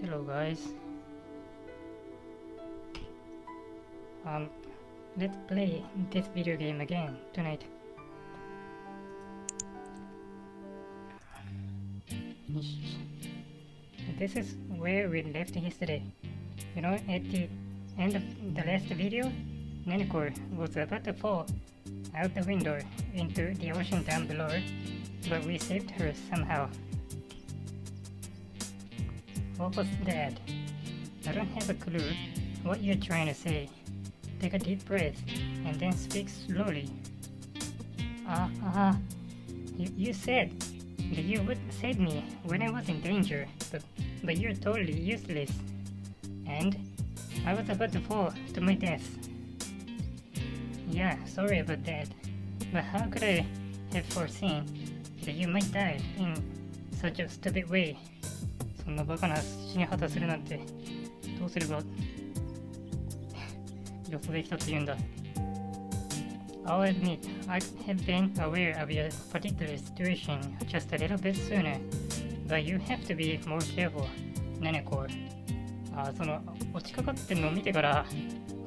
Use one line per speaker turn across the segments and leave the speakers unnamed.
Hello guys. Let's play this video game again tonight. This is where we left yesterday. You know, at the end of the last video, Neneko was about to fall out the window into the ocean down below, but we saved her somehow. What was that? I don't have a clue what you're trying to say. Take a deep breath and then speak slowly. You said that you would save me when I was in danger, but you're totally useless. And I was about to fall to my death. Yeah, sorry about that. But how could I have foreseen that you might die in such a stupid way? そんなバカな死に果たするなんてどうすれば予想できたと言うんだ。I'll admit, I have been aware of your particular situation just a little bit sooner, but you have to be more careful, Neneko. その落ちかかってるのを見てから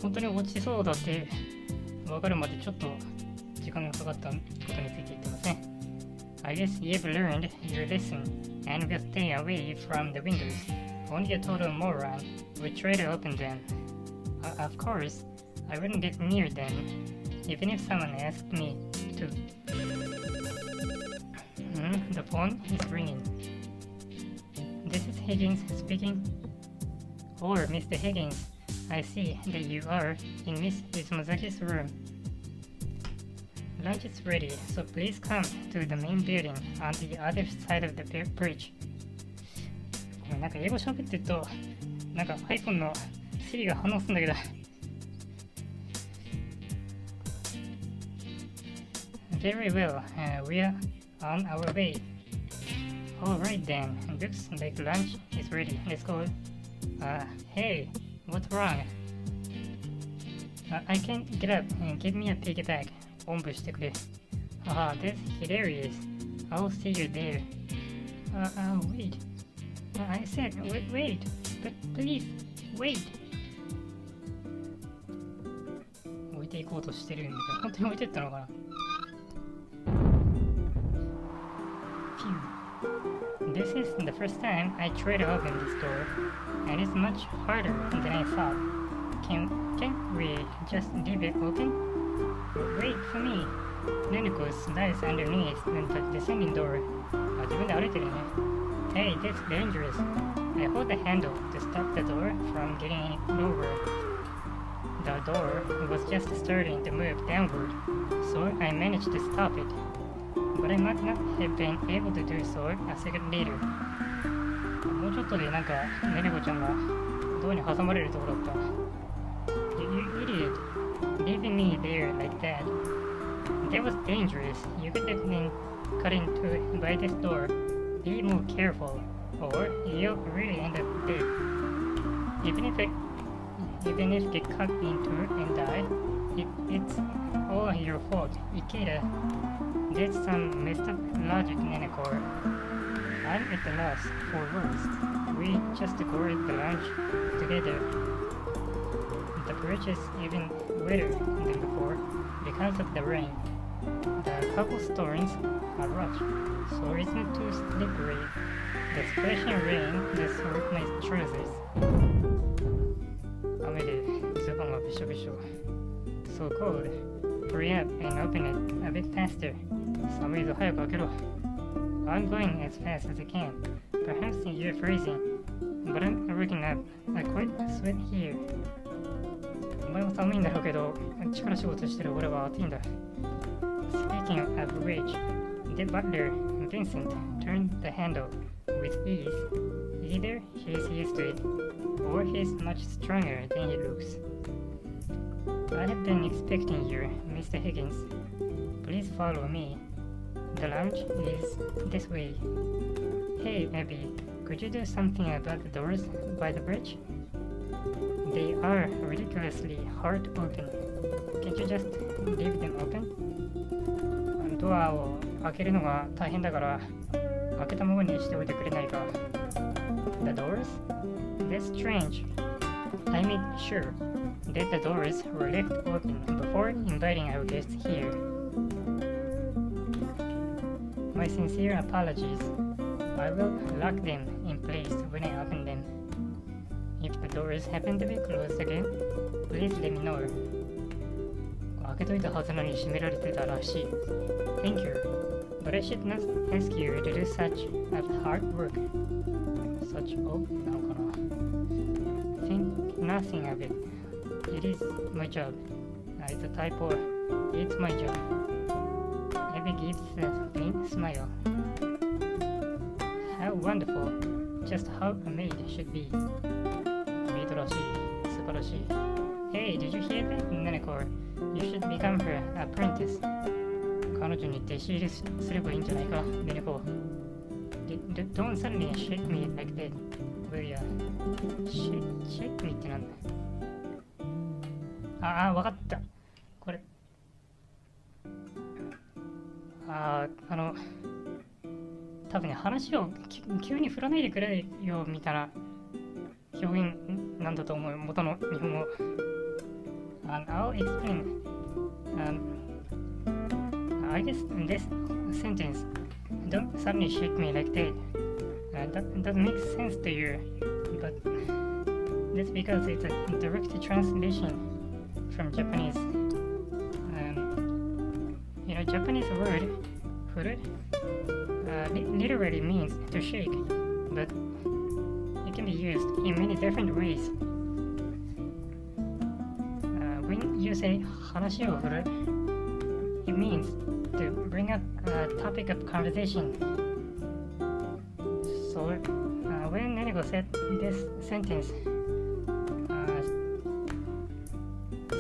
本当に落ちそうだって分かるまでちょっと時間がかかったことについて言ってますね。I guess you've learned your lesson and will stay away from the windows. Only a total moron would try to open them. Of course, I wouldn't get near them, even if someone asked me to. The phone is ringing. This is Higgins speaking. Oh, Mr. Higgins, I see that you are in Miss Izumizaki's room. Lunch is ready, so please come to the main building on the other side of the bridge. なんか英語喋ってると、なんか iPhone の Siri が反応するんだけど。Very well, we are on our way. Alright then, looks like lunch is ready. Let's go. Hey, what's wrong? I can't get up and give me a piggyback. おんぶしてくれ。That's hilarious. I'll see you there. Wait. I said, wait. But please, wait. 置いていこうとしてるんだけど、本当に置いてったのかな。Phew. This is the first time I tried to open this door, and it's much harder than I thought. Can't we just leave it open?Wait for me. Neneko slides underneath the descending door. 自分で歩いてるね。Hey, that's dangerous. I hold the handle to stop the door from getting lower. The door was just starting to move downward, so I managed to stop it. But I might not have been able to do so a second later. もうちょっとでなんかネネコちゃんがドアに挟まれるところだった。You idiot.Leaving me there like that. That was dangerous. You could have been cut into by this door. Be more careful, or you'll really end up dead. Even if get cut into and die, it's all your fault, Ikeda. That's some messed up logic, Neneko. I'm at the loss for words. We just scored the lunch together.The bridge is even wetter than before because of the rain. The cobblestones are rough, so it's not too slippery. The splashing rain just hurt my trousers. 雨でズボンがびしょびしょ。So cold. Hurry up and open it a bit faster. 寒いぞ、早く開けろ。I'm going as fast as I can. Perhaps you're freezing, but I'm working up. I quite sweat here.お前も寒いんだろうけど、力仕事してる俺は暑いんだ。Speaking of which, the butler, Vincent, turned the handle with ease. Either he's used to it, or he's much stronger than he looks. I have been expecting you, Mr. Higgins. Please follow me. The lounge is this way. Hey, Abby, could you do something about the doors by the bridge?They are ridiculously hard to open. Can't you just leave them open? ドアを開けるのが大変だから開けたままにしておいてくれないか。The doors? That's strange. I made sure that the doors were left open before inviting our guests here. My sincere apologies. I will lock them in place when I open them. If the doors happen to be closed again, please let me know. 開けといたはずなのに閉められてたらしい。Thank you, but I should not ask you to do such hard work. Such naのかな Think nothing of it. It is my job. It's a typo. It's my job. Abby gives a faint smile. How wonderful. Just how a maid should be. メイドらしい。素晴らしい。Hey, did you hear that? Nanako, you should become her apprentice. 彼女に弟子入りすればいいんじゃないか、ネネコ。Don't suddenly shake me like that. Will ya? Shake me ってなんだ。わかった。これ。多分ね、話を急に振らないでくれよみたいな表現なんだと思う。元の日本語。I'll explain. I guess this sentence, don't suddenly shake me like that. That makes sense to you, but that's because it's a direct translation from Japanese. Japanese word furu literally means to shake, but it can be used in many different ways. When you say 話を振る it means to bring up a topic of conversation. So when Neneko said this sentence,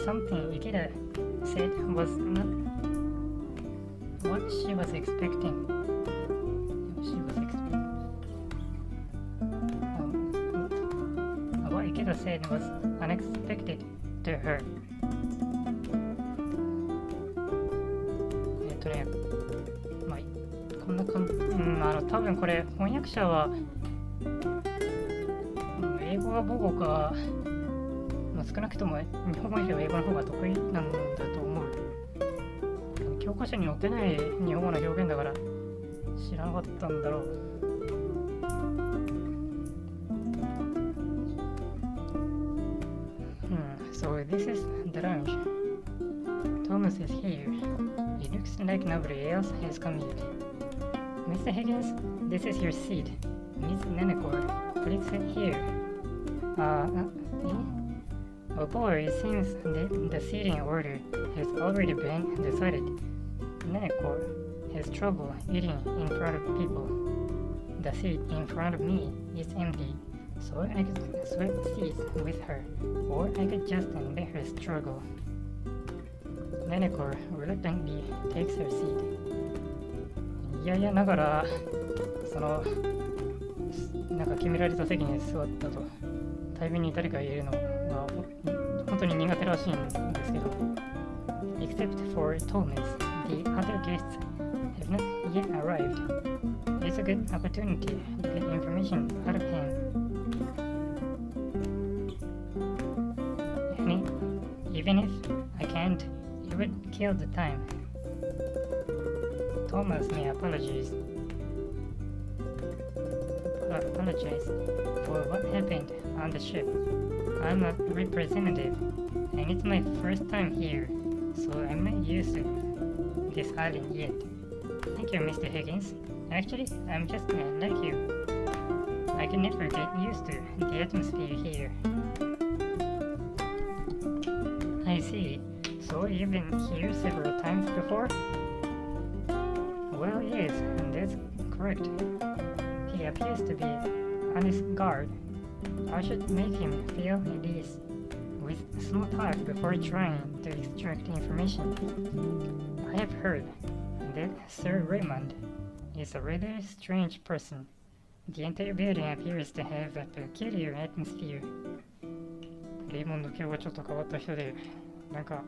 something Ikeda said was not what she was expecting. What Ikeda said was unexpected to her. こんな感じ。多分これ翻訳者は英語が母語か、少なくとも日本語よりは英語の方が得意なんだと思う。教科書に載ってない日本語の表現だから知らなかったんだろう。So this is the lounge. Thomas is here. It looks like nobody else has come yet. Mr. Higgins, this is your seat. Miss Nenekor, please sit here. Oh boy, it seems that the seating order has already been decided. Nenekor has trouble eating in front of people. The seat in front of me is empty, so I could swap seats with her, or I could just let her struggle. Nenekor reluctantly takes her seat. いやいやながら、なんか決められた席に座ったと、対面に誰かいるのが本当に苦手らしいんですけど、except for Thomas, the other guests have not yet arrived. It's a good opportunity to get information out of him. And even if I can't, it would kill the time. Thomas may apologize for what happened on the ship. I'm a representative, and it's my first time here, so I'm not used to this island yet. Thank you, Mr. Higgins. Actually, I'm just like you. I can never get used to the atmosphere here. I see. So you've been here several times before? Well, yes, that's correct. He appears to be on his guard. I should make him feel at ease with small talk before trying to extract information. I have heard that Sir Raymond is a rather strange person. The entire building appears to have a peculiar atmosphere. レイモンド今日はちょっと変わった人で、なんか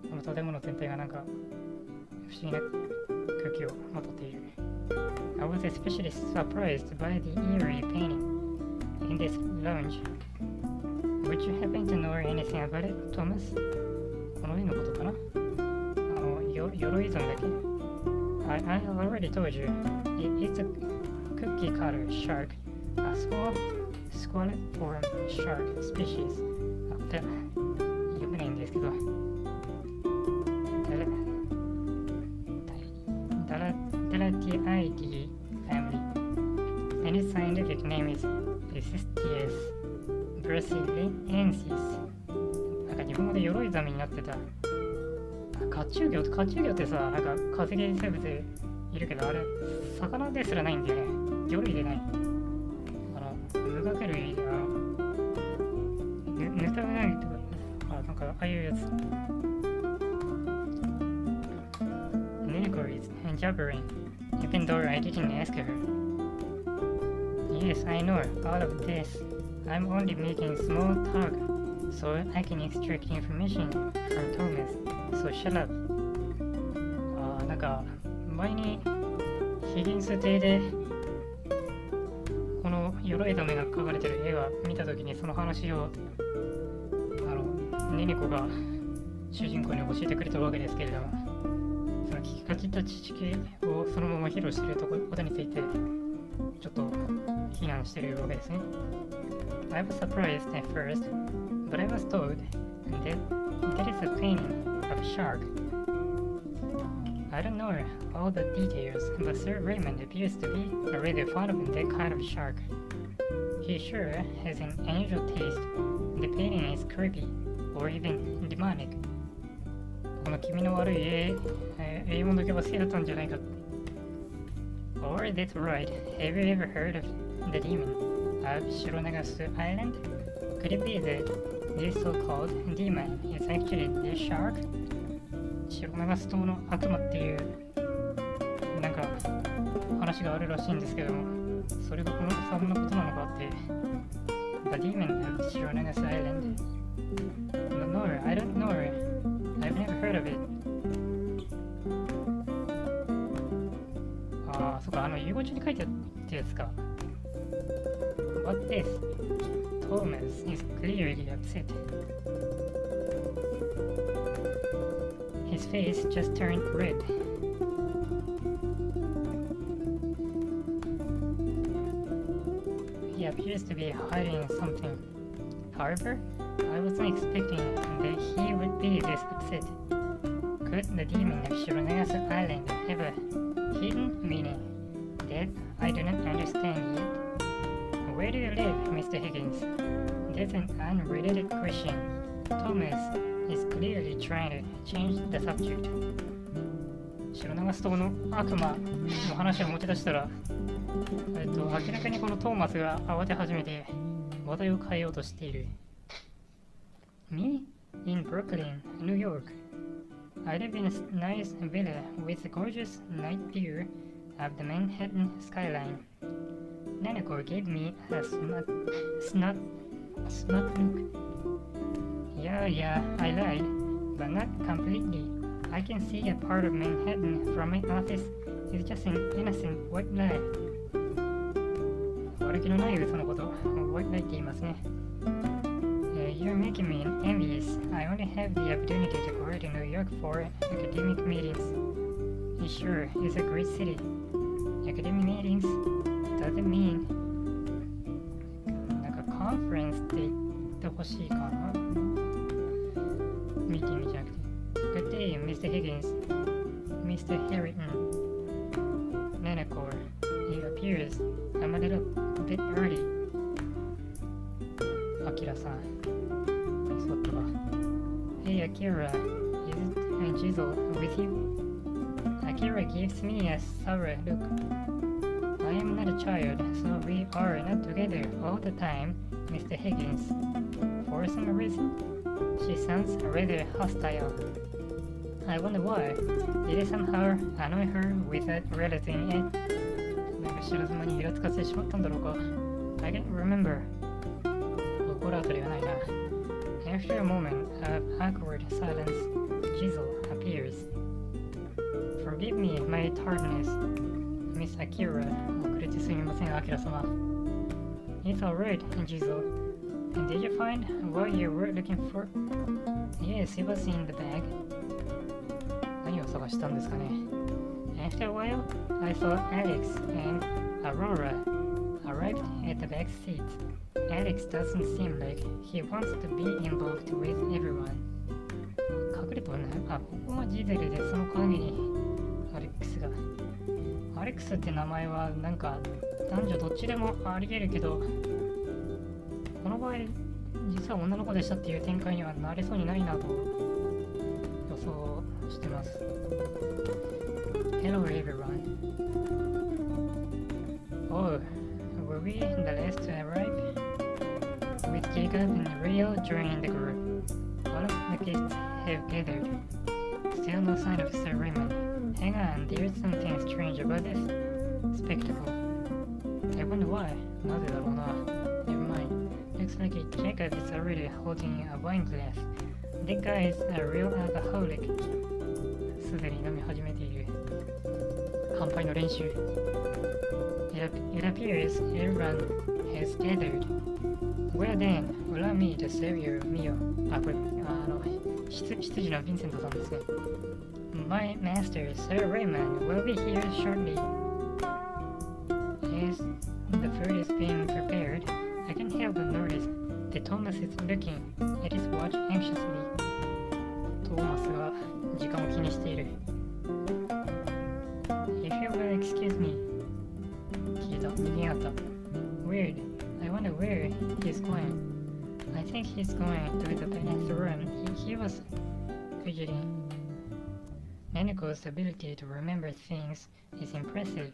この建物全体がなんか不思議な空気をまとっている。I was especially surprised by the eerie painting in this lounge. Would you happen to know anything about it, Thomas? この絵のことかな？鎧染めだけ。I already told you. It's a cookie cutter shark, a small squalid form shark species. 読めないんですけど。Dalatiidae family. And its scientific name is Pisistius brasiliensis. なんか日本語で鎧ザメになってた。甲虫魚ってさ、なんか化石生物いるけど、あれ魚ですらないんだよね。魚類でない。無学類でネタがないとか、なんかああいうやつ。Nico is jabbering, even though I didn't ask her. Yes, I know all of this. I'm only making small talk, so I can extract information from Thomas.So shut up. なんか前にヒギンス邸でこの鎧染めが描かれてる絵が見たときにその話をネネコが主人公に教えてくれたわけですけれども、その聞きかじった知識をそのまま披露していることについてちょっと非難しているわけですね。I was surprised at first, but I was told that there is a painting.of a shark. I don't know all the details, but Sir Raymond appears to be really fond of that kind of shark. He sure has an unusual taste. The painting is creepy, or even demonic. この気味の悪い英語の毛は好きだったんじゃないか。Or that's right. Have you ever heard of the demon of シロナガス Island? Could it be that this so-called demon is actually the shark? シロナガス島の悪魔っていうなんか話があるらしいんですけども、それがそんなことなのかって。The demon of シロナガス Island? No, I don't know. I've never heard of it. そっか、英語中に書いてあったやつか。What this? Thomas is clearly upset. His face just turned red. He appears to be hiding something. However, I wasn't expecting that he would be this upset. Could the demon of Shironagas Island have a hidden meaning that I do not understand yet?Where do you live, Mr. Higgins? That's an unrelated question. Thomas is clearly trying to change the subject. シロナガス島の悪魔の話を持ち出したら、明らかにこのトーマスが慌て始めて話題を変えようとしている。Me? In Brooklyn, New York. I live in a nice villa with a gorgeous night view of the Manhattan skyline.Nanako gave me a smart look. Yeah, I lied, but not completely. I can see a part of Manhattan from my office. It's just an innocent white lie. 悪気のない嘘のこと、white lie って言いますね。You're making me envious. I only have the opportunity to go to New York for academic meetings. It sure is a great city. Academic meetings?Doesn't mean なんかカンフレンスって言ってほしいかな。ミーティングじゃなくて。Good day, Mr. Higgins. Mr. Harrington. Nanako. It appears I'm a little bit early. Akira さん。そうか。Hey, Akira. Is Jizzle with you? Akira gives me a sour look.I am not a child, so we are not together all the time, Mr. Higgins. For some reason, she sounds rather hostile. I wonder why. Did I somehow annoy her without realizing it? なんか知らず間にイラつかせてしまったんだろうか。I can't remember. 心当たりはないな。After a moment of awkward silence, Jizzle appears. Forgive me my tardiness.Mr. Miss Akira. 遅れてすみません、アキラ様。It's alright, Jizo. And did you find what you were looking for? Yes, it was in the bag. 何を探したんですかね。After a while, I saw Alex and Aurora arrived at the back seat. Alex doesn't seem like he wants to be involved with everyone. 隠れてるね。あ、ここがジゼルで、その陰にアレックスが。アレックスって名前はなんか男女どっちでもあり得るけど、この場合実は女の子でしたっていう展開にはなれそうにないなと予想してます。Hello everyone. Oh, were we the last to arrive? With Jacob and Rio joining the group, all of the guests have gathered. Still no sign of Sir Raymond. Hang on, there's something strange about this spectacle. I wonder why. なぜだろうな。Never mind. Looks like Jacob is already holding a wine glass. That guy is a real alcoholic. すでに飲み始めている。乾杯の練習。It appears everyone has gathered. Well then, allow me to serve your meal. あ、これ、執事のヴィンセントさんですね。My master, Sir Raymond, will be here shortly. As the food is being prepared, I can't help but notice that Thomas is looking at his watch anxiously. トーマスが時間を気にしている。If you will excuse me. 聞いた、右あった。Weird. I wonder where he's going. I think he's going to the bathroom. He was fidgeting.Neneko's ability to remember things is impressive.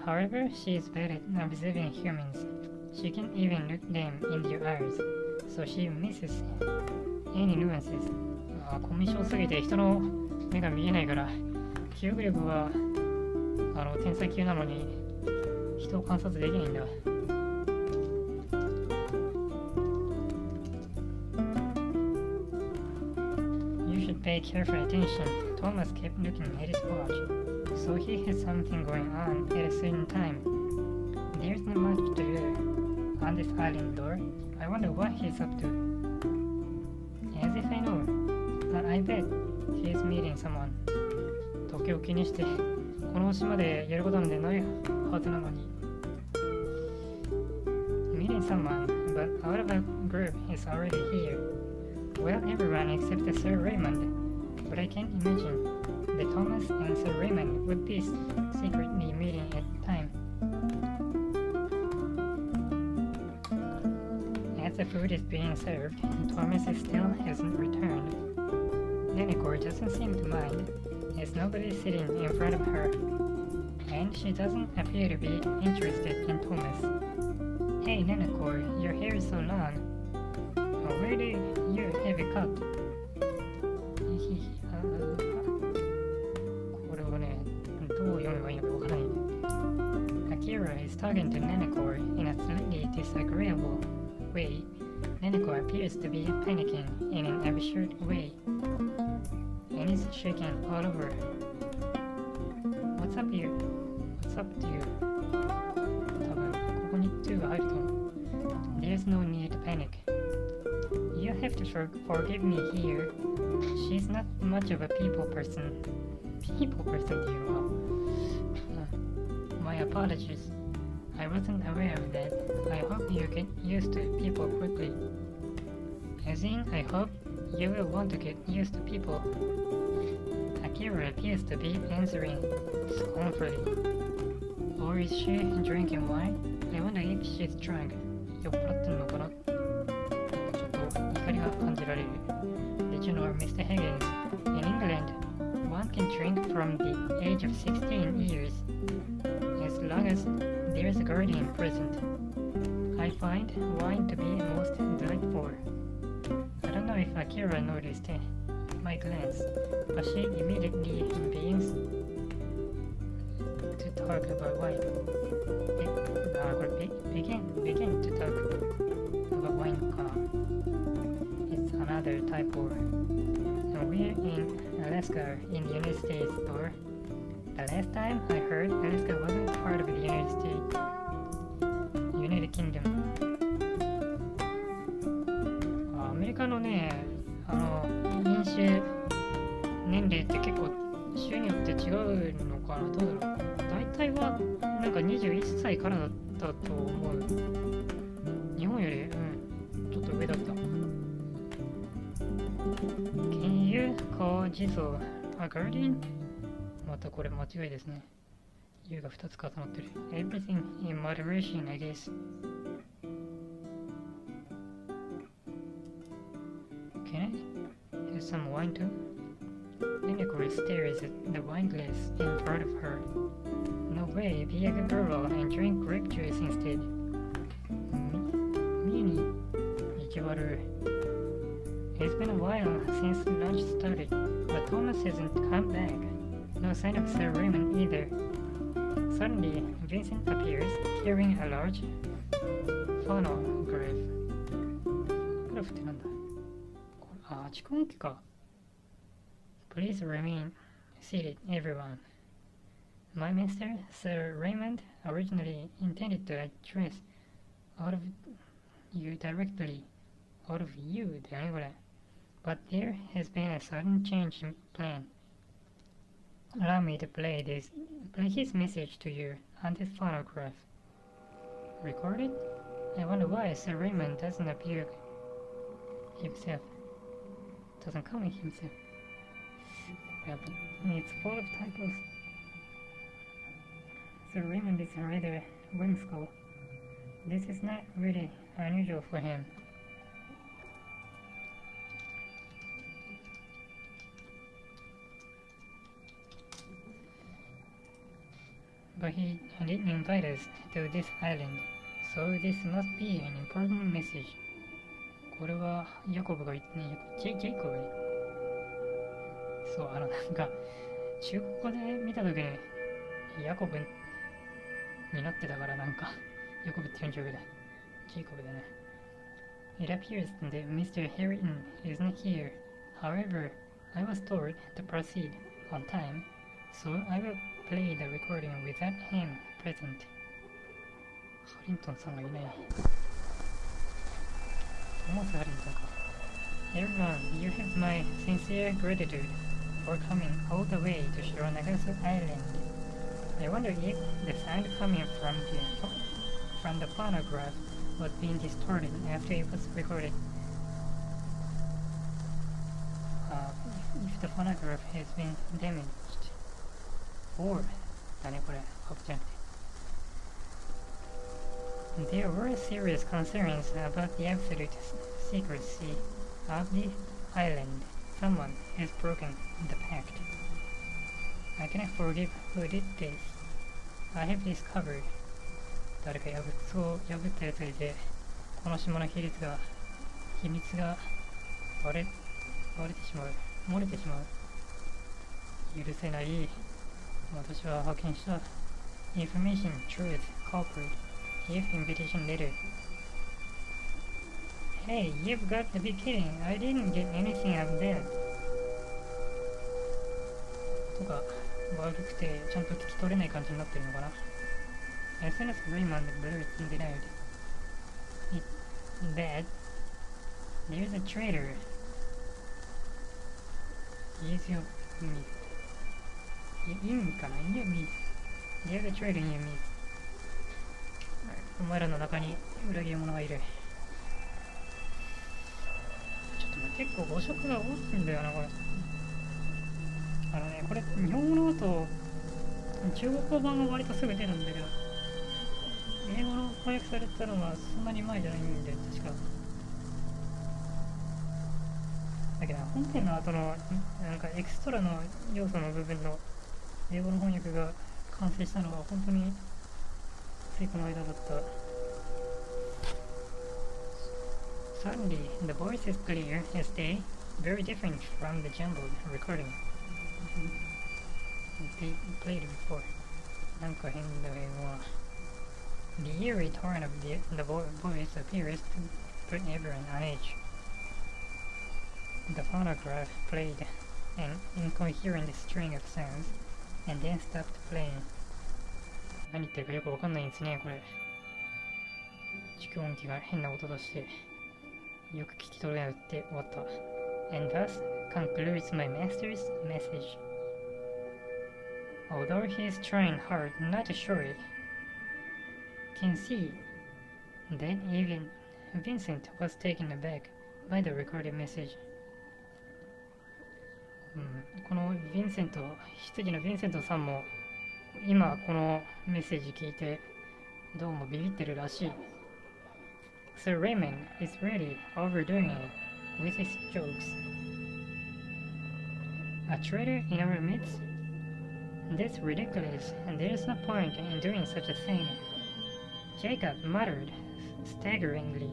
However, she is bad at observing humans. She can't even look them in the eyes, so she misses any nuances. コミュ障すぎて人の目が見えないから記憶力は天才級なのに人を観察できないんだ。Pay careful attention. Thomas kept looking at his watch, so he had something going on at a certain time. There's not much to do on this island door. I wonder what he's up to. As if I know. I bet he's meeting someone. 時を気にしてこの島でやることなんてないはずなのに。Meeting someone, but out of the group is already here.Well, everyone except Sir Raymond, but I can't imagine that Thomas and Sir Raymond would be secretly meeting at the time. As the food is being served, Thomas still hasn't returned. Neneko doesn't seem to mind, as nobody is sitting in front of her, and she doesn't appear to be interested in Thomas. Hey Neneko, your hair is so long.Where do you have it cut? これをね、どう読めばいいのかわからない。Akira is talking to Neneko in a slightly disagreeable way. Neneko appears to be panicking in an absurd way, and is shaking all over. What's up you? What's up to you? 多分ここに2が入ると思う。There's no need to panic.You have to forgive me here. She's not much of a people person. People person っていうのは、My apologies. I wasn't aware of that. I hope you get used to people quickly. As in, I hope you will want to get used to people. Akira appears to be answering scornfully. Or is she drinking wine? I wonder if she's drunk. 酔っ払ってるのかな?怒りが感じられる。Did you know, Mr. Higgins? In England, one can drink from the age of 16 years, as long as there is a guardian present. I find wine to be most delightful. I don't know if Akira noticed my glance, but she immediately begins to talk about wine. Begin to talk about wine.Another type of and we're in a Alaska in the United States store. The last time I heard, Alaska wasn't part of the United States. United Kingdom. アメリカのね、飲酒年齢って結構州によって違うのかな、どうだろう。大体はなんか21歳からだったと思う。日本より、ちょっと上だった。Can you call Jizzle a guardian? またこれ間違いですね。U が2つ重なってる。Everything in moderation, I guess. Can I have some wine too? Linda stares at the wine glass in front of her. No way, be a good girl and drink grape juice instead. Meanie, 意地悪. It's been a while since lunch started, but Thomas hasn't come back. No sign of Sir Raymond either. Suddenly, Vincent appears, carrying a large phonograph. グラフってなんだ? 蓄音機か. Please remain seated, everyone. My master, Sir Raymond, originally intended to address all of you directly. All of you, but there has been a sudden change in plan. Allow me to play his message to you on this phonograph. Recorded? I wonder why Sir Raymond doesn't appear himself. Doesn't come himself. It's full of typos. Sir Raymond is rather whimsical. This is not really unusual for him. But he didn't invite us to this island, so this must be an important message. これはヤコブが言ってね、ジェイコブね。そう、なんか中国語で見たときにヤコブになってたからなんかヤコブって呼んじゃうぐらい。ジェイコブだね。It appears that Mr. Harrington is not here. However, I was told to proceed on time, so I will play the recording without him present. ハリントンさんがいない。トーマス・ハリントンか。Everyone, you have my sincere gratitude for coming all the way to Shironagasu Island. I wonder if the sound coming from the phonograph was being distorted after it was recorded. If the phonograph has been damaged, or だねこれ、ハブじゃなくて。There were serious concerns about the absolute secrecy of the island. Someone has broken the pact. I cannot forgive who did this. I have discovered. 誰か破ったやつがいて、この島の秘密が漏れてしまう。許せない。私は発見した。Information, truth, culprit, gift invitation letter. Hey, you've got to be kidding. I didn't get anything of that. とか悪くてちゃんと聞き取れない感じになってるのかな。As soon as Raymond blurted that there's a traitor. Use your meat. 意味かな In your meat. There's a traitor in your meat. お前らの中に裏切り者がいる。ちょっとね、結構語色が多いんだよな、これ。これ日本語の後、中国語版が割とすぐ出るんだけど、英語の翻訳されたのはそんなに前じゃないんだよ、確か。だけど、本編の後のなんかエクストラの要素の部分の英語の翻訳が完成したのは本当についこの間だった。Suddenly, the voice is clear as day, very different from the jumbled recording they played before. なんか変だけど、The eerie tone of the voice appears to put everyone on edge. The phonograph played an incoherent string of sounds, and then stopped playing. 何言ってるかよくわかんないんですね、これ。蓄音機が変な音出して、よく聞き取れなくて終わった。And thus concludes my master's message. Although he is trying hard not to show it, can see that even Vincent was taken aback by the recorded message. このヴィンセント、羊のヴィンセントさんも今このメッセージ聞いてどうもビビってるらしい。Sir Raymond is really overdoing it with his jokes. A traitor in our midst? That's ridiculous, and there is no point in doing such a thing. Jacob muttered staggeringly,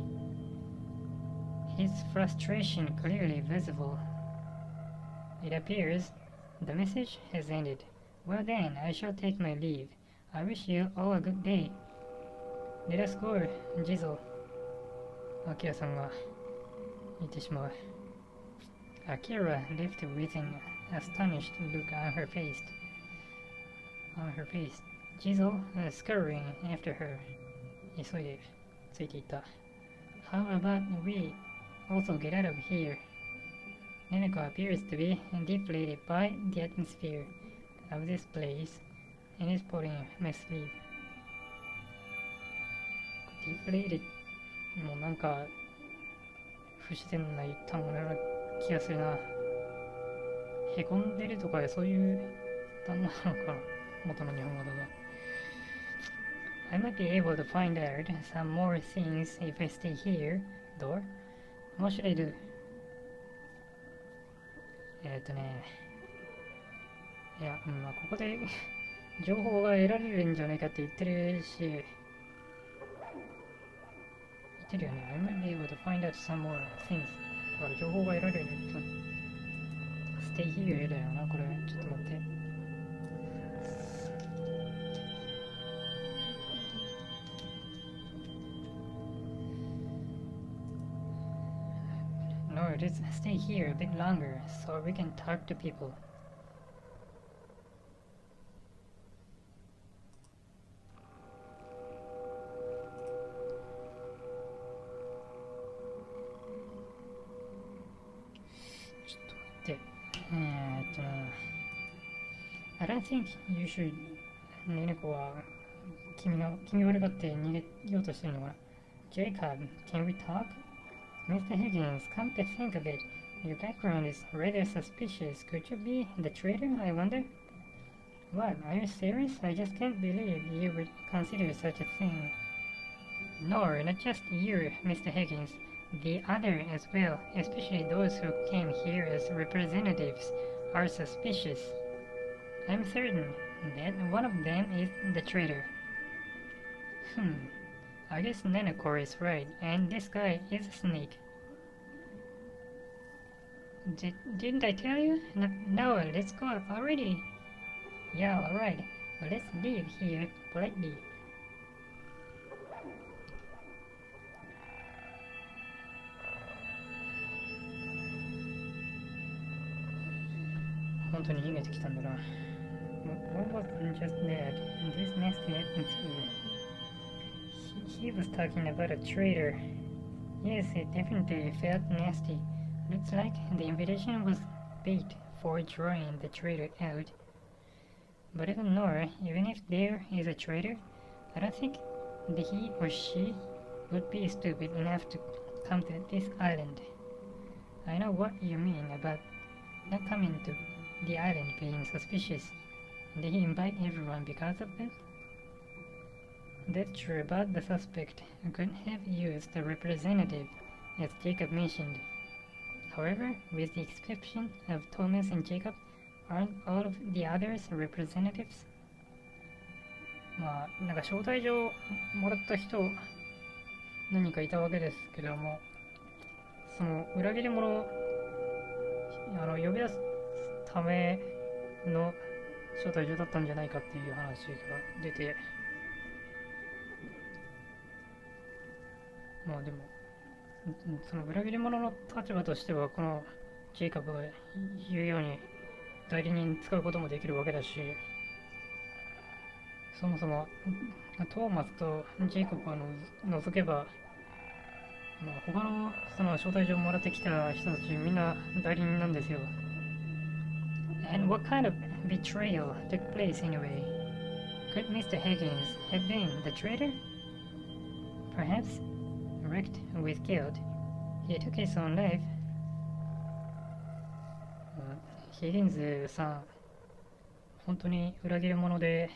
his frustration clearly visible. It appears the message has ended. Well then, I shall take my leave. I wish you all a good day. Let us go, Jizzle. アキラさんが言ってしまう。Akira left with an astonished look on her face. Jizzle scurrying after her. 急いでついていった。How about we also get out of here? Neneko appears to be deflated by the atmosphere of this place and is putting my sleeve. Deflated もうなんか不自然な単語のような気がするな。へこんでるとかそういう単語なのかな、元の日本語だと。I might be able to find out some more things if I stay here, though. What should I do? いや、まあ、ここで情報が得られるんじゃないかって言ってるし、言ってるよね。I might be able to find out some more things. だから情報が得られる。Stay here だよな、これ。ちょっと待って。No, let's stay here a bit longer so we can talk to people. I don't think you should 猫は君悪がって逃げようとしてるのかな。Jacob, can we talk? Mr. Higgins, come to think of it, your background is rather suspicious. Could you be the traitor, I wonder? What, are you serious? I just can't believe you would consider such a thing. No, not just you, Mr. Higgins. The other as well, especially those who came here as representatives, are suspicious. I'm certain that one of them is the traitor. I guess Nanakor is right, and this guy is a snake. Didn't I tell you? No, let's go already. Yeah, alright, but let's leave here politely. 本当に逃げてきたんだな。What wasn't just that? This nasty atmosphere. He was talking about a traitor. Yes, it definitely felt nasty. Looks like the invitation was bait for drawing the traitor out. But even more, even if there is a traitor, I don't think that he or she would be stupid enough to come to this island. I know what you mean about not coming to the island being suspicious. Did he invite everyone because of that? That's true, but the suspect could have used a representative, as Jacob mentioned. However, with the exception of Thomas and Jacob, aren't all of the others representatives? まあ、なんか招待状もらった人何人かいたわけですけれども、その裏切り者呼び出すための招待状だったんじゃないかっていう話が出て、まあでもその裏切り者の立場としてはこのジェイカブが言うように代理人使うこともできるわけだし、そもそもトーマスとジェイコブを除けば、他のその招待状をもらってきた人たちみんな代理人なんですよ。And what kind of betrayal took place anyway? Could Mr. Higgins have been the traitor? Perhaps, wrecked with guilt, he took his own life. ヒギンズさん、本当に裏切り者で、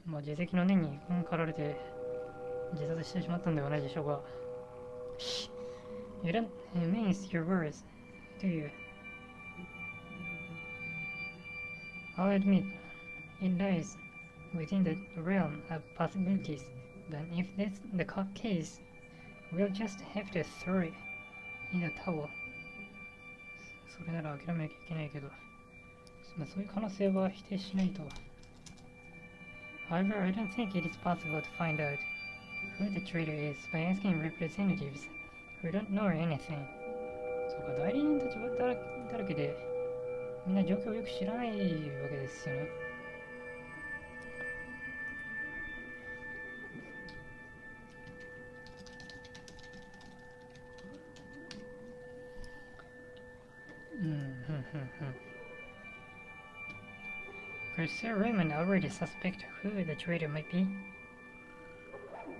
自責の念に駆られて自殺してしまったんではないでしょうか。You don't mince your words, do you? I'll admit, it lies within the realm of possibilities, but if that's the case, we'll just have to throw it in the towel. それなら諦めなきゃいけないけど、そういう可能性は否定しないと。However, I don't think it is possible to find out who the traitor is by asking representatives who don't know anything. そうか、代理人たちはだらけで、みんな状況をよく知らないわけですよね。Does Sir Raymond already suspect who the traitor might be?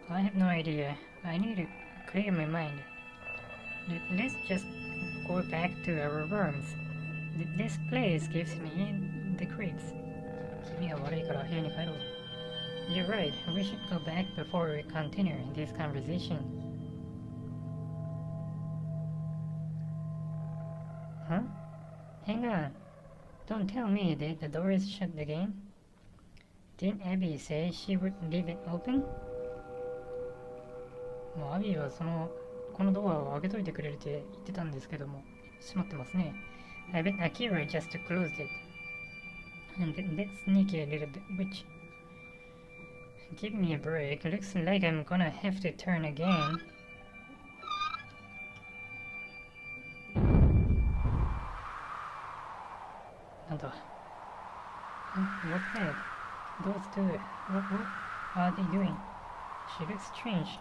I have no idea. I need to clear my mind. Let's just go back to our rooms. This place gives me the creeps. 君は悪いから部屋に帰ろう。You're right. We should go back before we continue this conversation. Huh? Hang on. Don't tell me that the door is shut again. Didn't Abby say she would leave it open? もうアビーはこのドアを開けといてくれるって言ってたんですけども、閉まってますね。I bet Akira just closed it. And that sneaky little witch. Give me a break. Looks like I'm gonna have to turn again. なんだ What's that? Those two. What are they doing? She looks strange.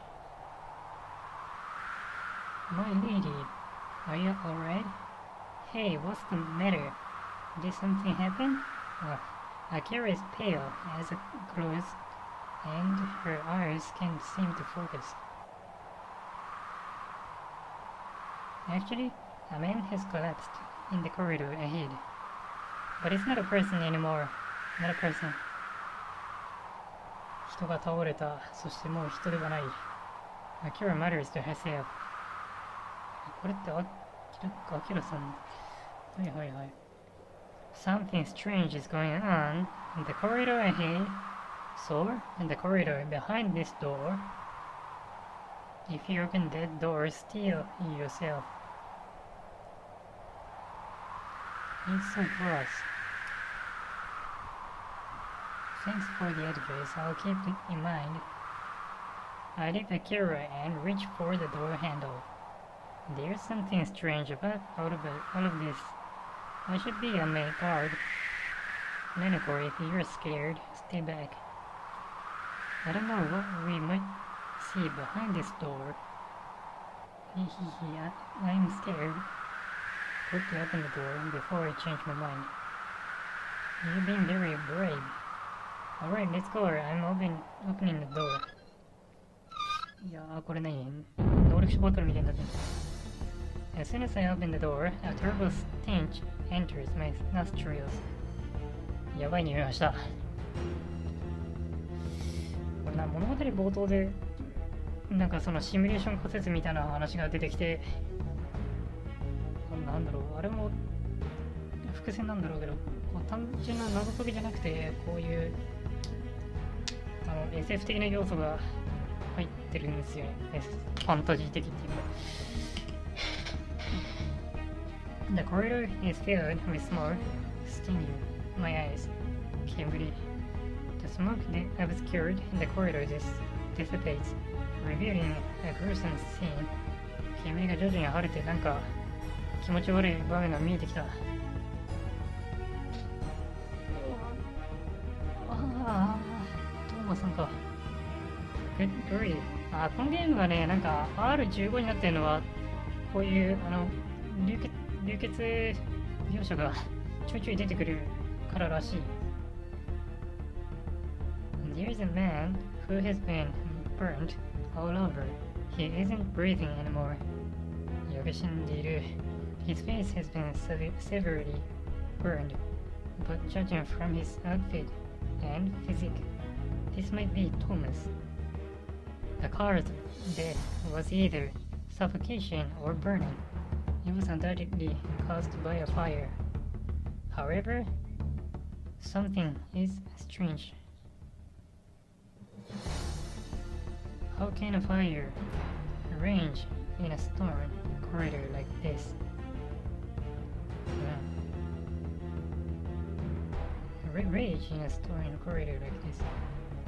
My lady, are you alright? Hey, what's the matter? Did something happen? Akira is pale as a close, and her eyes can't seem to focus. Actually, a man has collapsed in the corridor ahead. But it's not a person anymore. Not a person. 人が倒れた。そしてもう人ではない。Akira mutters to herself. これってアキラさん。はいはいはい。Something strange is going on in the corridor ahead. So, in the corridor behind this door. If you open that door, steal yourself. It's so gross. Thanks for the advice. I'll keep it in mind. I leave Akira and reach for the door handle. There's something strange about all of this. I should be on my guard. Nanako, if you're scared, stay back. I don't know what we might see behind this door. I'm scared. Quickly open the door before I change my mind. You've been very brave. Alright, let's go. I'm opening the door. いやー、これ何能力者ボトルみたいになってる。As soon as I open the door, a terrible stench enters my nostrils. やばい匂いがした。これ物語冒頭でなんかそのシミュレーション仮説みたいな話が出てきて、なんだろう、あれも伏線なんだろうけど、単純な謎解きじゃなくて、こういうSF 的な要素が入ってるんですよね。ファンタジー的っていうか。The corridor is filled with smoke, stinging my eyes. 煙。The smoke that obscured the corridor dissipates, revealing a gruesome scene. 煙が徐々に晴れてなんか気持ち悪い場面が見えてきた。さんか。Good grief。このゲームがね、なんか R15 になってるのは、こういう、流血描写がちょいちょい出てくるかららしい。There's a man who has been burnt all over. He isn't breathing anymore. 焼け死んでいる。His face has been severely burned, but judging from his outfit and physique, this might be Thomas. The cause of death was either suffocation or burning. It was undoubtedly caused by a fire. However, something is strange. How can a fire rage in a storm corridor like this? Rage in a storm corridor like this.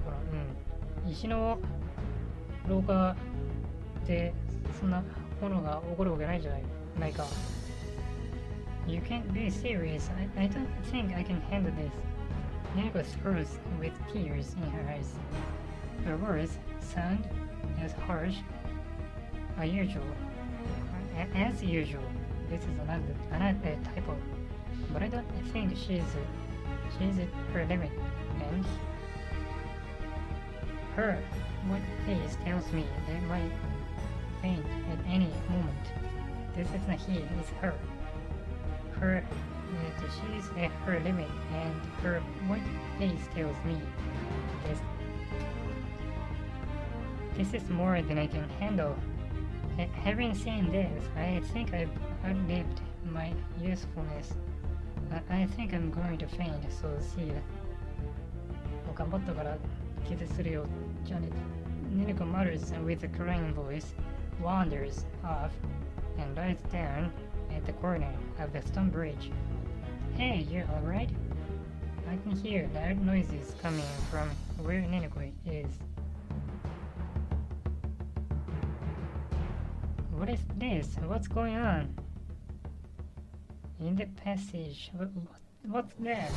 ほら、石の廊下でそんな炎が起こるわけないじゃないか。You can't be serious. I don't think I can handle this. Nenko throws with tears in her eyes. Her words sound as harsh as usual. This is another typo. But I don't think she's at her limit, and her what face tells me that might faint at any moment. This is not he, it's her. She's at her limit, and her what face tells me this is more than I can handle. Having seen this, I think I've outlived my usefulness. I think I'm going to faint, so see ya. 頑張ったから気絶するよ。じゃあね。Neneko mutters with a crying voice, wanders off, and lies down at the corner of the stone bridge. Hey, you alright? I can hear loud noises coming from where Neneko is. What is this? What's going on? In the passage. What's that?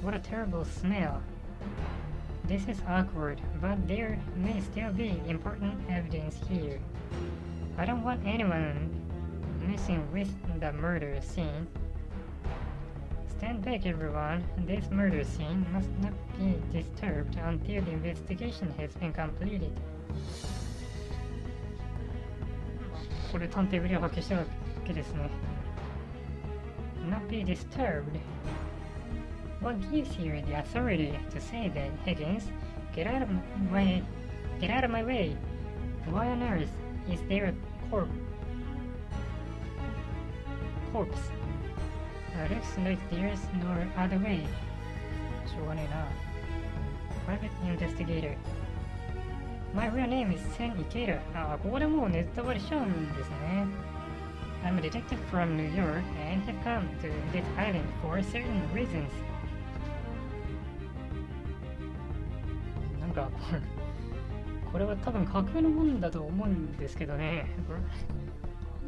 What a terrible smell. This is awkward, but there may still be important evidence here. I don't want anyone messing with the murder scene. Stand back, everyone. This murder scene must not be disturbed until the investigation has been completed. これ探偵ぶりを発揮したわけですね。Not be disturbed. What gives you the authority to say that, Higgins? Get out of my way. Why on earth is there a corpse? Looks like there's no other way. しょうがねえな。Private investigator. My real name is Sen Ikeda. ここでもうネタバレしちゃうんですね。I'm a detective from New York and have come to this island for certain reasons. なんかこれは多分架空のもんだと思うんですけどね。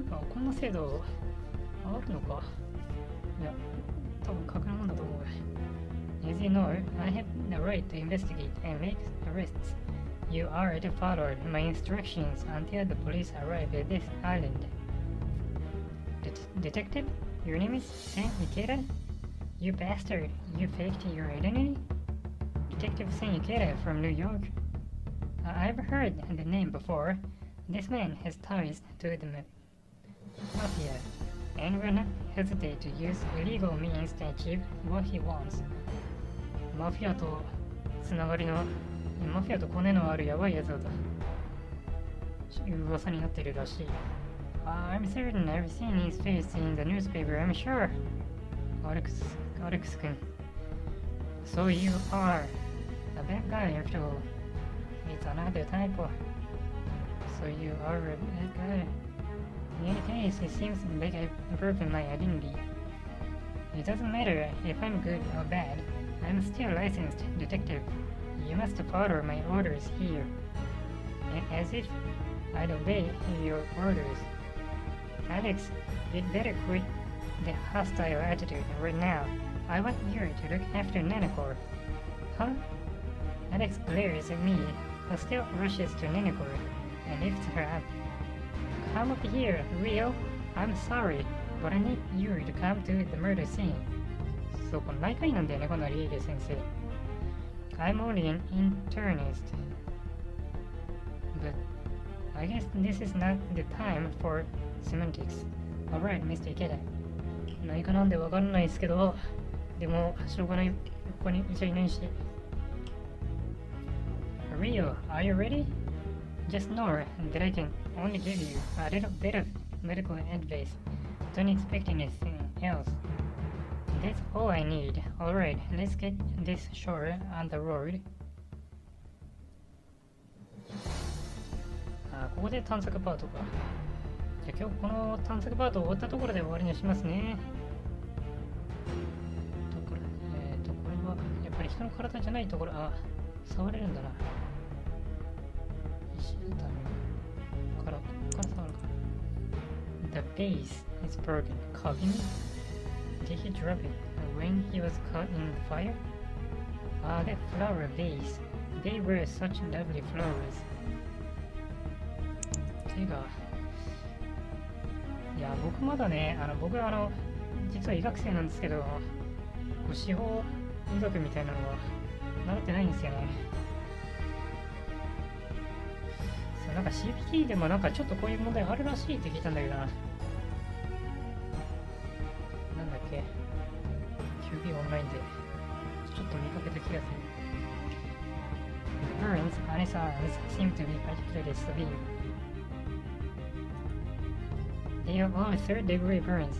こんな制度あるのか。いや、多分架空のもんだと思う。As you know, I have the right to investigate and make arrests. You are to follow my instructions until the police arrive at this island. Detective? Your name is Sen Ikeda? You bastard! You faked your identity? Detective Sen Ikeda from New York? I've heard the name before. This man has ties to the mafia, and will not hesitate to use illegal means to achieve what he wants. マフィアとつながりのマフィアとコネのあるヤバいやつだという噂になっているらしい。I'm certain I've seen his face in the newspaper, I'm sure. アレクス君。So you are a bad guy after all. It's another typo. So you are a bad guy. In any case, it seems like I've proven my identity. It doesn't matter if I'm good or bad. I'm still a licensed detective. You must follow my orders here. As if I'd obey your orders. Alex, you'd better quit the hostile attitude right now. I want you to look after Nanakor. Huh? Alex glares at me, but still rushes to Neneko and lifts her up. Come up here, Rio. I'm sorry, but I need you to come to the murder scene. そう、この内科医なんだよね、このリエリ先生。I'm only an internist. But I guess this is not the time for semantics. Alright, Mr. Ikeda. 内科なんでわかんないですけど、でも、しょうがない。ここに医者いないし。Rio, are you ready? Just know that I can only give you a little bit of medical advice. Don't expect anything else. That's all I need. Alright, let's get this show on the road. ここで探索パートか。じゃあ今日この探索パートを終わったところで終わりにしますね。これはやっぱり人の体じゃないところ、触れるんだな。石畳からここから触るか。The base is broken. Cogni? Did he drop it when he was caught in the fire? That flower vase. They were such lovely flowers. 手がいや、僕まだね、僕は実は医学生なんですけど、司法医学みたいなのは習ってないんですよね。そう、なんか CPT でもなんかちょっとこういう問題あるらしいって聞いたんだけどな。なんだっけ QB オンラインでちょっと見かけた気がする。The burns on his arms seem to be particularly severe. They are all third-degree burns.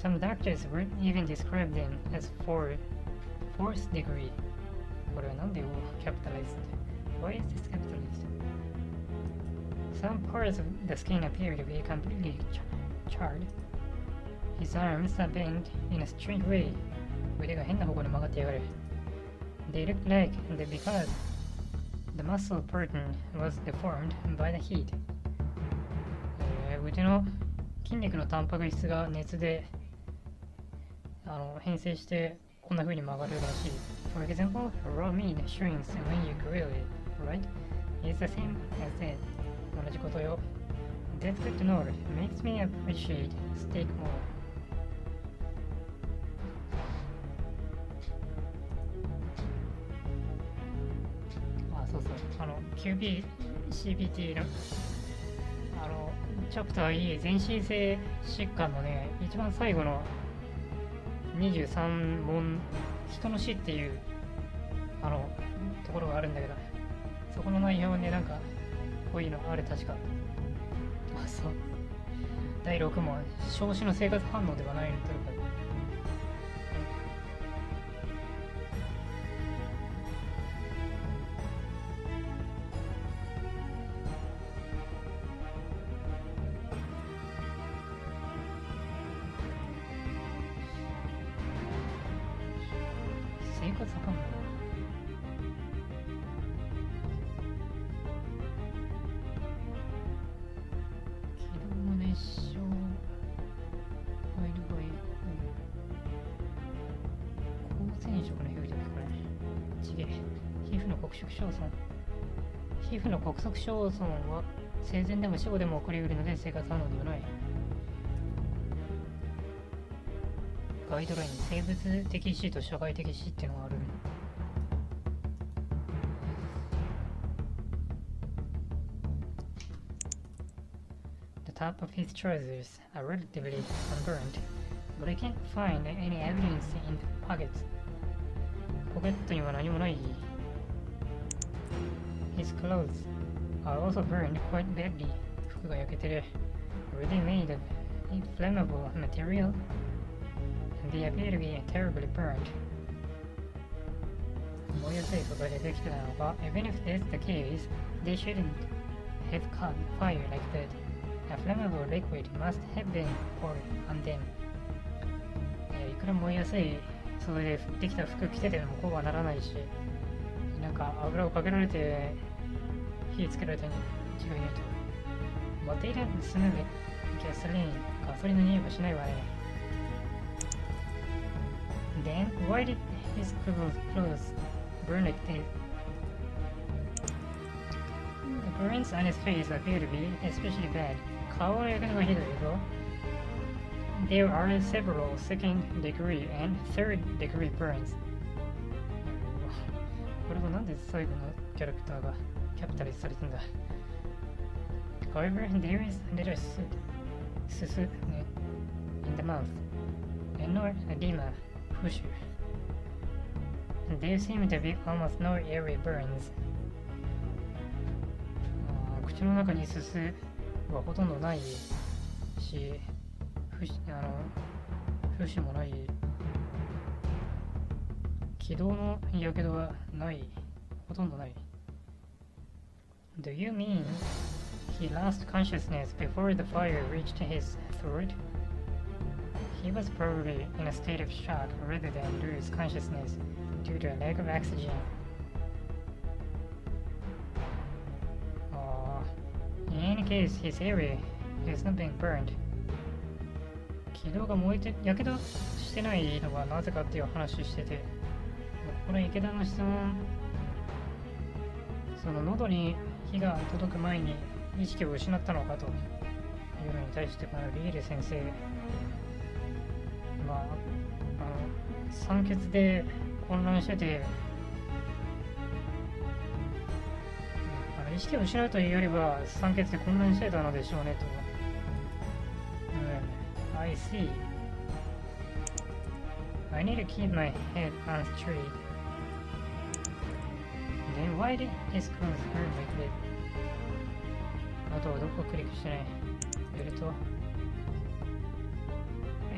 Some doctors would even describe them as fourth degree. これはなんでcapitalized? Why is this capitalized? Some parts of the skin appear to be completely charred. His arms are bent in a strange way. 腕が変な方向に曲がってやがる。They look like that because the muscle pattern was deformed by the heat. 腕の筋肉のタンパク質が熱で変性してこんな風に曲がるらしい。For example, raw meat shrinks when you grill it, right? It's the same as that. 同じことよ。That's good to know. It makes me appreciate steak more. そうそう。QB、CBT のチャプター E 全身性疾患のね、一番最後の23問、人の死っていうところがあるんだけど、そこの内容ね、なんかこういうのあれ確か。そう。第6問、少子の生活反応ではないのというか。生活反応気道の熱傷ファイルバイ高染色の表示これちげえ皮膚の黒色症損皮膚の黒色症損は生前でも死後でも起こりうるので生活反応ではない。ガイドライン、生物的死と社会的死っていうのがある。The top of his trousers are relatively unburned, but I can't find any evidence in the pockets. ポケットには何もない。His clothes are also burned quite badly. 服が焼けてる。Were they made of inflammable material?They appear to be terribly burned. 燃えやすい素材でできてたのか Even if that's the case, they shouldn't have caught fire like that. A flammable liquid must have been poured on them. いくら燃えやすい素材でできた服着ててもこうはならないし、なんか油をかけられて火つけられたに違いないと。But they don't smell it. Gasoline. ガソリンの匂いはしないわね。Then, why did his clothes burn like this. The burns on his face appear to be especially bad. 顔の焼けどがひどいぞ。There are several second degree and third degree burns. これはなんで最後のキャラクターがキャピタライズされてんだ。However, there is little susu in the mouth, and no edema, fushu. There seem to be almost no area burns. 口の中にすすはほとんどないし、フシもない。気道のやけどはない。ほとんどない。Do you mean he lost consciousness before the fire reached his throat? He was probably in a state of shock rather than lose consciousness due to a lack of oxygen. In any case, his area is not being burned. 気道が燃えて、やけどしてないのはなぜかっていう話してて、この池田の質問、その喉に火が届く前に意識を失ったのかというのに対して、このリーレ先生、酸欠で混乱してて、意識を失うというよりは酸欠で混乱してたのでしょうねと。I see. I need to keep my head on straight. Then why did his clothes burn like that? あとはどこクリックしてない。ベルト。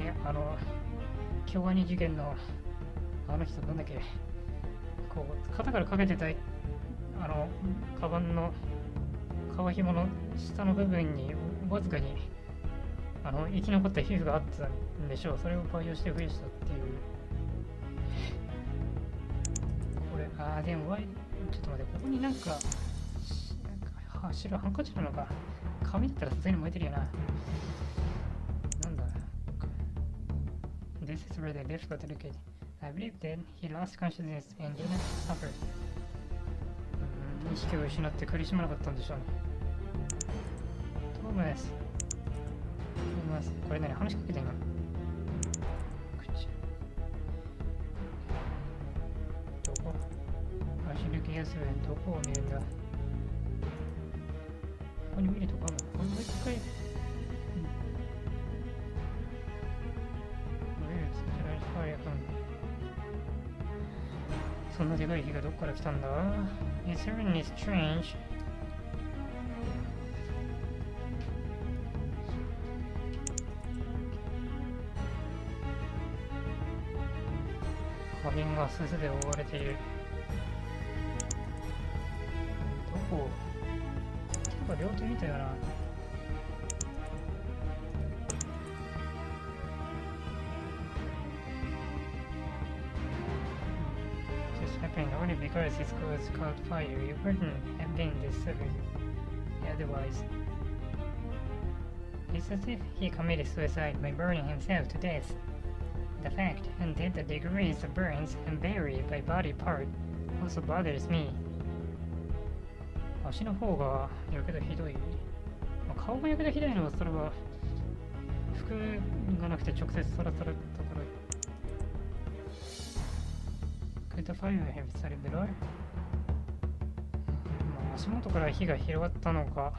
いや、京アニ事件のあの人なんだっけ、こう肩からかけてたカバンの革紐の下の部分にわずかに生き残った皮膚があったんでしょう。それを培養して増やしたっていう。これでもちょっと待って、ここになんか白いハンカチなのか。紙だったらさすがに燃えてるよな。なんだ。This is really difficult to look at. I believe that he lost consciousness and did not suffer. 意識を失って苦しまなかったんでしょうね。トーマス。これ何話しかけてんの？どこ？足抜きやすい。どこを見るんだ？ここに見るとかも。これもう一回。そんなでかい火がどこから来たんだ？ It's certainly strange. 花瓶がすすで覆われている。どこ？手が両手見たよな。Only because his clothes caught fire, you wouldn't have been this severe otherwise. It's as if he committed suicide by burning himself to death. The fact that the degrees of burns and vary by body part also bothers me. 足の方がやけどひどい。顔がやけどひどいのはそれは服がなくて直接さらされたから。Could the fire have started below? 足元から火が広がったのか。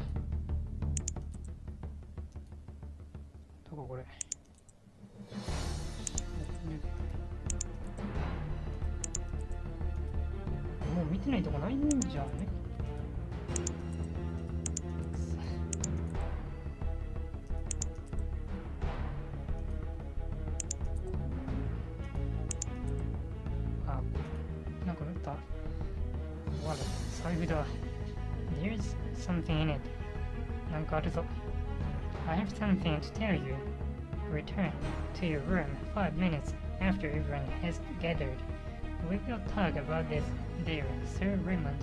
どここれ？もう見てないとこないんじゃね？なんか見た？わら、財布だ。There's something in it. なんかあるぞ。I have something to tell you. Return to your room 5 minutes after everyone has gathered. We will talk about this there, Sir Raymond.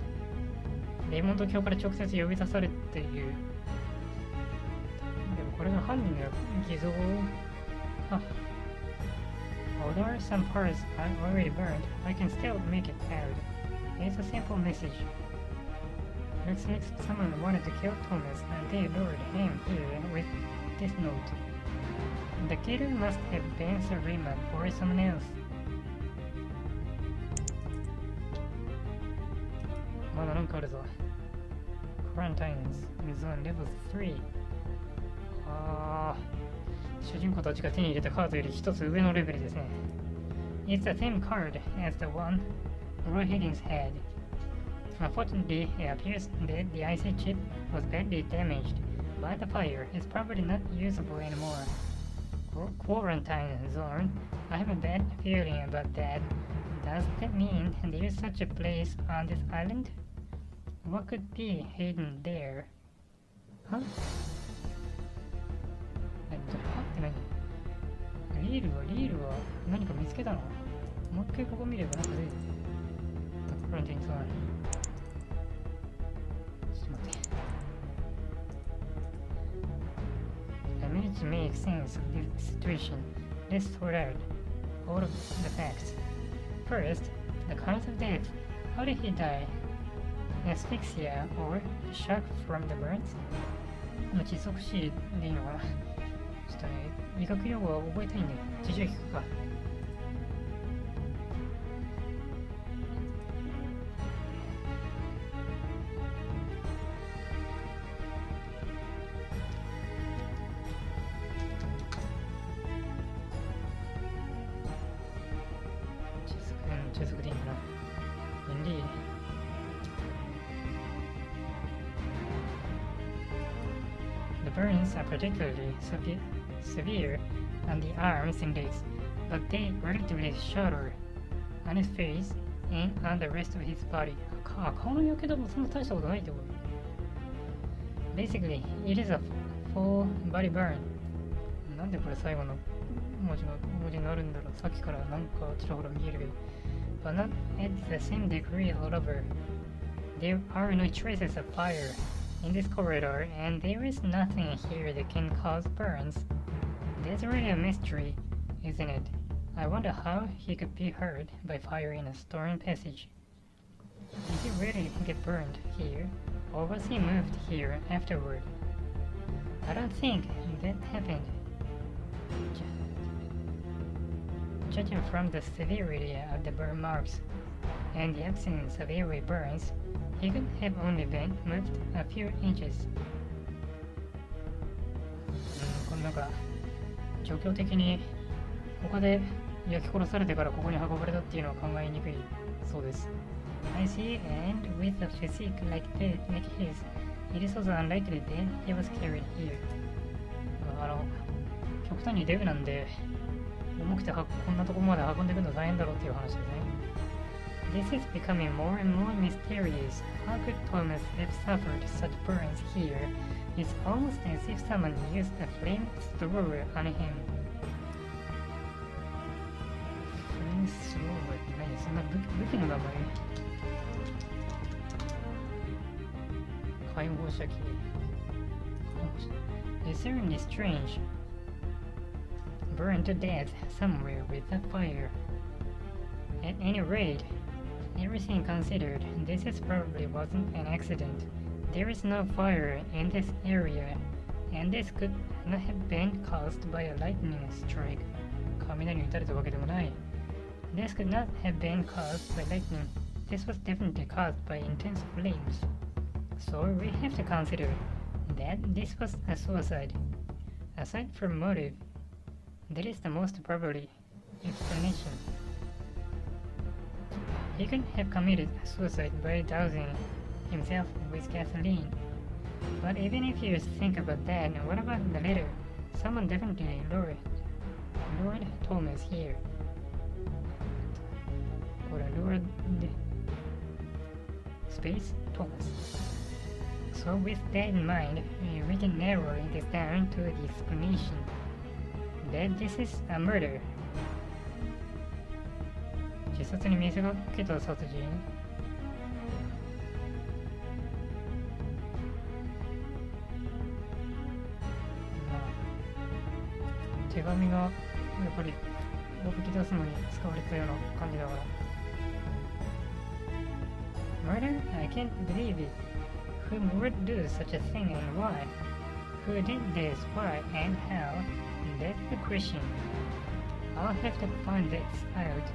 レイモンド卿から直接呼び出されている。でもこれが犯人の偽造。Although some parts are already burned, I can still make it out. It's a simple message. Looks like someone wanted to kill Thomas and they lured him here with this note. The killer must have been Sarima or someone else. まだなんかあるぞ。Quarantines Zone Level 3。主人公たちが手に入れたカードより一つ上のレベルですね。It's the same card as the one Roy Higgins had. Unfortunately, it appears that the IC chip was badly damaged by the fire. It's probably not usable anymore. Quarantine zone. I have a bad feeling about that. Does that mean there is such a place on this island? What could be hidden there? Huh? リールは何か見つけたの？もう一回ここ見ればなんか出てくる。コランティンゾーン。ちょっと待って。I managed to make sense of this situation. Let's sort out all of the facts. First, the cause of death. How did he die? Asphyxia or shock from the burns? 窒息死でいいのかな。ちょっとね、医学用語は覚えたいんで、辞書引くか。窒息でいいんだな。Indeed. The burns are particularly severe on the arms and legs, but they relatively shorter on his face and on the rest of his body. 顔のやけどもそんな大したことないってこと。Basically, it is a full body burn. なんでこれ最後の文字になるんだろう。さっきからなんかちらほら見えるけど。But not at the same degree all over. There are no traces of fire in this corridor, and there is nothing here that can cause burns. That's really a mystery, isn't it? I wonder how he could be hurt by fire in a storm passage. Did he really get burned here, or was he moved here afterward? I don't think that happened. Judging from the severity of the burn marks and the absence of airway burns, he could have only been moved a few inches. このなんか状況的に他で焼き殺されてからここに運ばれたっていうのは考えにくいそうです。I see, and with a physique like his, it is also unlikely that he was carried here. 極端にデブなんで重くてこんなところまで運んでいくの大変だろうっていう話ですね。This is becoming more and more mysterious. How could Thomas have suffered such burns here? It's almost as if someone used a flamethrower on him. Flamethrower って何？そんな武器の名前？解放射器。It's certainly strange. Burned to death somewhere with a fire. At any rate, everything considered, this probably wasn't an accident. There is no fire in this area, and this could not have been caused by a lightning strike. 雷に打たれたわけでもない。This could not have been caused by lightning. This was definitely caused by intense flames. So we have to consider that this was a suicide. Aside from motive, that is the most probable explanation. He could have committed suicide by dousing himself with gasoline. But even if you think about that, what about the letter? Someone definitely lured Thomas here. Or lured space Thomas. So with that in mind, we can narrow this down to the explanation that this is a murder. 自殺に見せかけた殺人。手紙がやっぱり動き出すのに使われたような感じだから。Murder? I can't believe it. Who would do such a thing and why? Who did this, why, and how? That's the question. I'll have to find this out.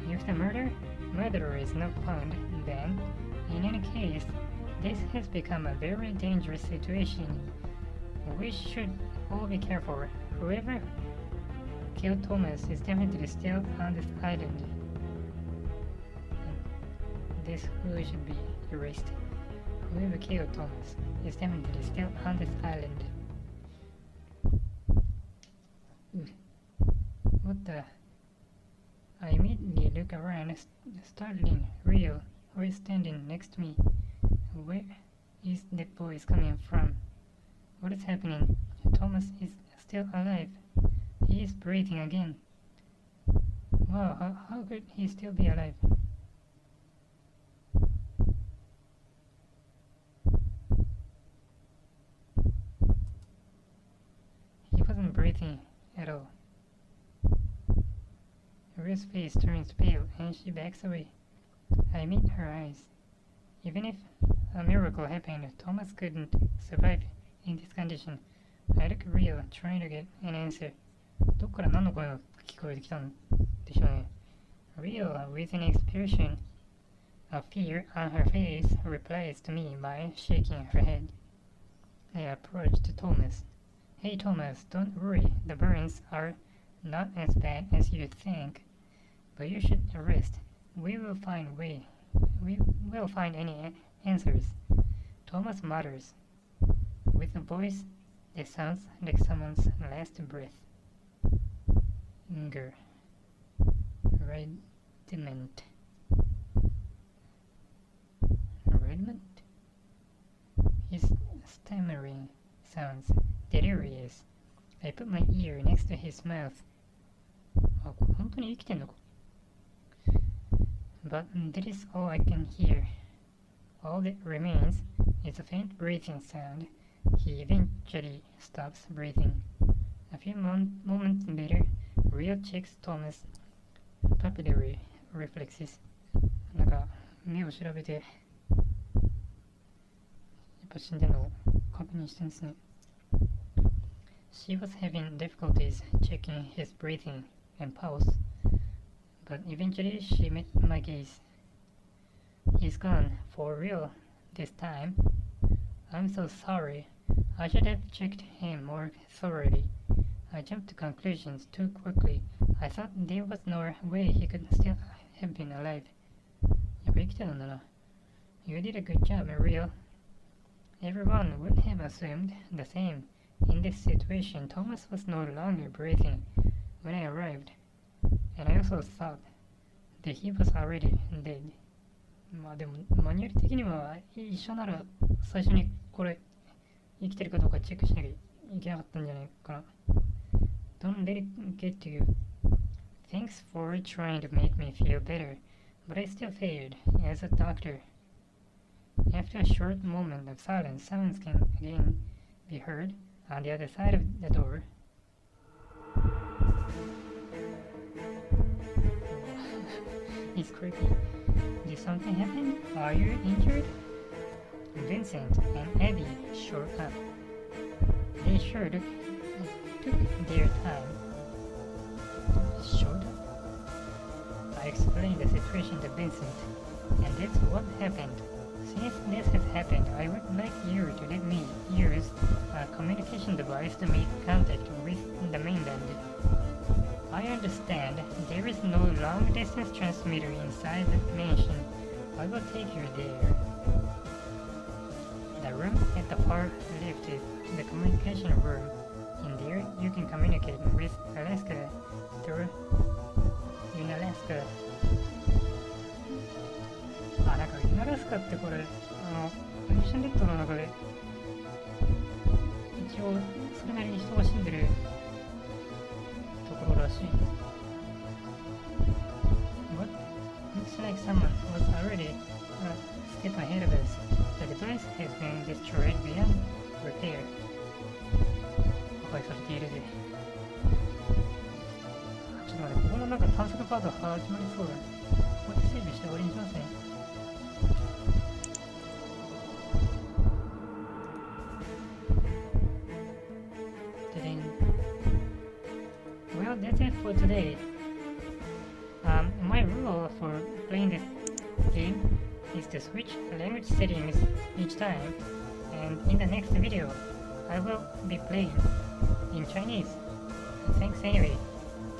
If the murderer is not found, then, in any case, this has become a very dangerous situation. We should all be careful. Whoever killed Thomas is definitely still on this island. This who should be erased. Whoever killed Thomas is definitely still on this island. What the? I immediately look around, startling. Rio, who is standing next to me? Where is that voice coming from? What is happening? Thomas is still alive. He is breathing again. Wow, how could he still be alive? He wasn't breathing at all. Rio's face turns pale and she backs away. I meet her eyes. Even if a miracle happened, Thomas couldn't survive in this condition. I look at Rio, trying to get an answer. どっから何の声が聞こえてきたんでしょうね。Rio, with an expression of fear on her face, replies to me by shaking her head. I approached Thomas. Hey Thomas, don't worry. The burns are not as bad as you think. But you should rest. We will find any answers. Thomas mutters, with a voice that sounds like someone's last breath. Anger. Rediment. His stammering sounds delirious. I put my ear next to his mouth. あ、本当に生きてんのか? But that is all I can hear. All that remains is a faint breathing sound. He eventually stops breathing. A few moments later, Rio checks Thomas' papillary reflexes. なんか目を調べてやっぱ死んでるのを確認してるんですね。She was having difficulties checking his breathing and pulse, but eventually she met my gaze. He's gone, for real, this time. I'm so sorry. I should have checked him more thoroughly. I jumped to conclusions too quickly. I thought there was no way he could still have been alive. やっぱ生きてたんだな。You did a good job, Ariel. Everyone would have assumed the same. In this situation, Thomas was no longer breathing when I arrived, and I also thought that he was already dead. まあでもマニュアル的には一緒なら最初にこれ生きてるかどうかチェックしなきゃいけなかったんじゃないかな。Don't let it get to you. Thanks for trying to make me feel better, but I still failed as a doctor. After a short moment of silence, sounds can again be heard on the other side of the door. It's creepy. Did something happen? Are you injured? Vincent and Abby showed up. They sure took their time. Showed up? I explained the situation to Vincent, and that's what happened. Since this has happened, I would like you to let me use a communication device to make contact with the mainland. I understand there is no long-distance transmitter inside the mansion. I will take you there. The room at the far left is the communication room. In there, you can communicate with Alaska through Unalaska. あ、なんかユナラスカってこれコネクションレッドの中で一応それなりに人が死んでるところらしい。What? Looks like someone was already a step ahead of us. The device has been destroyed beyond repair. 破壊されているぜ。ちょっと待って、ここのなんか探索パート始まりそうだね。ここで整備して終わりにしますね。for today. My rule for playing this game is to switch language settings each time, and in the next video I will be playing in Chinese. Thanks anyway.